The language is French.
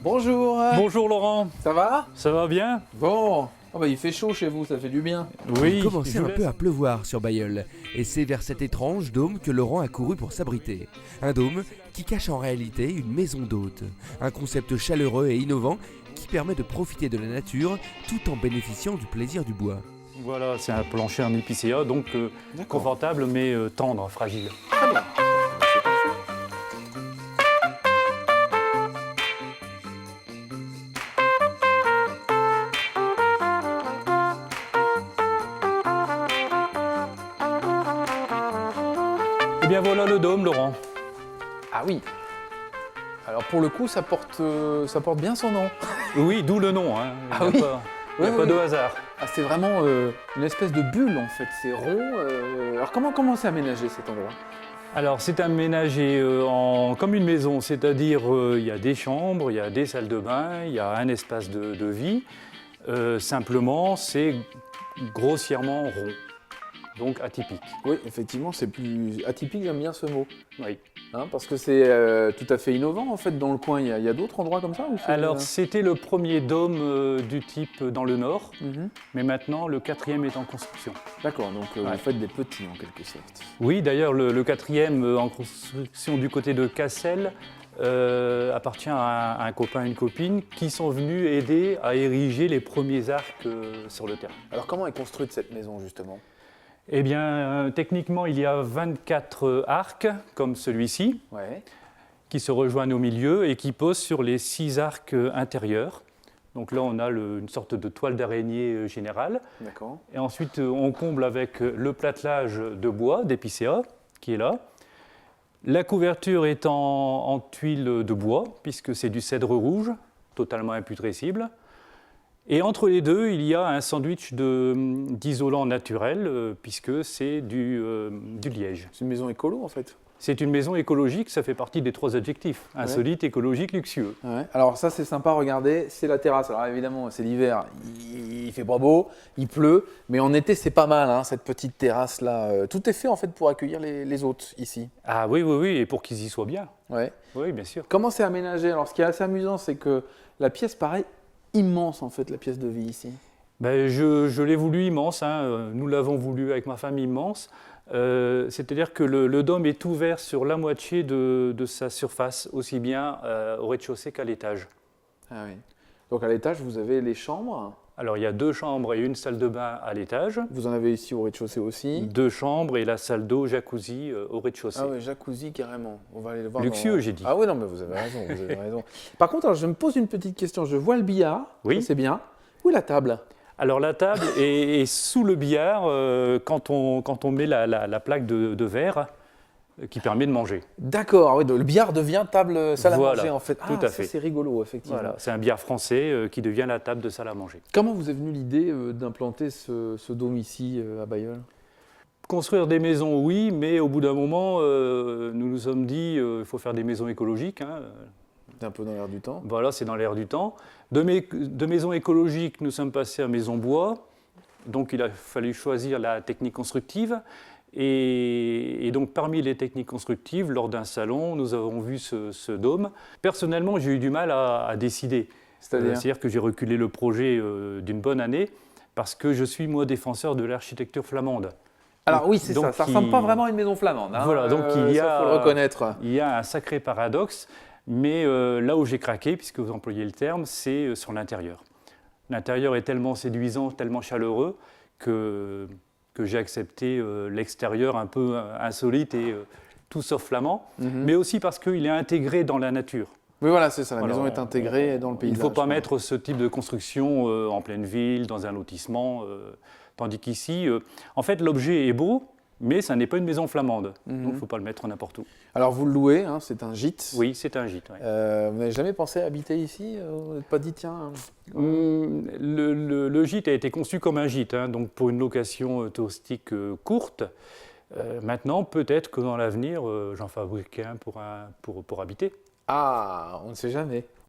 Bonjour. Bonjour Laurent, Ça va? ça va bien? Bon. Oh bah il fait chaud chez vous, ça fait du bien. Oui, Il commençait je un laisse- peu à pleuvoir sur Bailleul, et c'est vers cet étrange dôme que Laurent a couru pour s'abriter. Un dôme qui cache en réalité une maison d'hôte. Un concept chaleureux et innovant qui permet de profiter de la nature tout en bénéficiant du plaisir du bois. Voilà, c'est un plancher en épicéa, donc D'accord. confortable mais tendre, fragile. Très bien. Et bien voilà le dôme Laurent. Ah oui. Alors pour le coup, ça porte bien son nom. Oui, d'où le nom, hein. Ah Il oui. n'y a pas, il y a Oui, pas oui, de oui. hasard. Ah, c'est vraiment une espèce de bulle en fait, c'est rond. Alors comment c'est aménagé cet endroit? Alors c'est aménagé comme une maison, c'est-à-dire il y a des chambres, il y a des salles de bain, il y a un espace de vie. Simplement, c'est grossièrement rond, donc atypique. Oui, effectivement, c'est plus atypique, j'aime bien ce mot. Oui. Hein, parce que c'est tout à fait innovant en fait dans le coin. Il y a d'autres endroits comme ça ou c'est- Alors c'était le premier dôme du type dans le nord, Mhm. mais maintenant le quatrième est en construction. D'accord, donc Ouais. vous faites des petits en quelque sorte. Oui, d'ailleurs le quatrième en construction du côté de Cassel appartient à un copain et une copine qui sont venus aider à ériger les premiers arcs sur le terrain. Alors comment est construite cette maison justement? Eh bien, techniquement, il y a 24 arcs comme celui-ci Ouais. qui se rejoignent au milieu et qui posent sur les 6 arcs intérieurs. Donc là, on a une sorte de toile d'araignée générale. D'accord. Et ensuite, on comble avec le platelage de bois, d'épicéa, qui est là. La couverture est en tuile de bois, puisque c'est du cèdre rouge, totalement imputrescible. Et entre les deux, il y a un sandwich d'isolant naturel, puisque c'est du liège. C'est une maison écolo en fait. C'est une maison écologique, ça fait partie des 3 adjectifs. Insolite, écologique, luxueux. Ouais. Alors ça c'est sympa, regardez, c'est la terrasse. Alors évidemment c'est l'hiver, il fait pas beau, il pleut, mais en été c'est pas mal hein, cette petite terrasse là. Tout est fait en fait pour accueillir les hôtes ici. Ah oui, oui, oui, et pour qu'ils y soient bien. Ouais. Oui, bien sûr. Comment c'est aménagé? Alors ce qui est assez amusant c'est que la pièce paraît immense en fait, la pièce de vie ici. Ben, je l'ai voulu immense, hein. Nous l'avons voulu avec ma femme immense. C'est-à-dire que le dôme est ouvert sur la moitié de sa surface, aussi bien au rez-de-chaussée qu'à l'étage. Ah oui. Donc à l'étage vous avez les chambres. Alors il y a 2 chambres et une salle de bain à l'étage, Vous en avez ici au rez-de-chaussée aussi. 2 chambres et la salle d'eau jacuzzi au rez-de-chaussée. Ah oui, jacuzzi carrément. On va aller le voir. Luxueux, j'ai dit. Ah oui, non, mais vous avez raison, vous avez raison. Par contre, alors, je me pose une petite question. Je vois le billard, Oui. ça, c'est bien. Où est la table? Alors la table est sous le billard quand on met la plaque de verre qui permet de manger. D'accord, ah oui, donc le billard devient table salle à Voilà, manger en fait. tout Ah, à ça, fait. c'est rigolo, effectivement. Voilà, c'est un billard français qui devient la table de salle à manger. Comment vous est venue l'idée d'implanter ce dôme ici à Bailleul? Construire des maisons, oui, mais au bout d'un moment, nous nous sommes dit il faut faire des maisons écologiques. Hein. C'est un peu dans l'air du temps. Voilà, c'est dans l'air du temps. De maisons écologiques, nous sommes passés à maison bois. Donc, il a fallu choisir la technique constructive. Et donc, parmi les techniques constructives, lors d'un salon, nous avons vu ce dôme. Personnellement, j'ai eu du mal à décider. C'est-à-dire C'est-à-dire que j'ai reculé le projet d'une bonne année parce que je suis, moi, défenseur de l'architecture flamande. Alors oui, c'est donc, ça. Ça ressemble pas vraiment à une maison flamande. Hein. Voilà, donc il y ça, a- faut le reconnaître. Il y a un sacré paradoxe, mais là où j'ai craqué, puisque vous employez le terme, c'est sur l'intérieur. L'intérieur est tellement séduisant, tellement chaleureux, que j'ai accepté l'extérieur un peu insolite et tout sauf flamand, mais aussi parce qu'il est intégré dans la nature. Oui, voilà, c'est ça. La Voilà, maison est intégrée dans le Il paysage. ne faut pas quoi. mettre ce type de construction en pleine ville, dans un lotissement, tandis qu'ici, en fait, l'objet est beau, mais ça n'est pas une maison flamande, donc il ne faut pas le mettre n'importe où. Alors vous le louez, hein, c'est un gîte. Oui, c'est un gîte. Ouais. Vous n'avez jamais pensé à habiter ici? Vous n'êtes pas dit, tiens. Le gîte a été conçu comme un gîte, hein, donc pour une location touristique courte. Maintenant, peut-être que dans l'avenir, j'en fabriquerai un pour habiter. Ah, on ne sait jamais.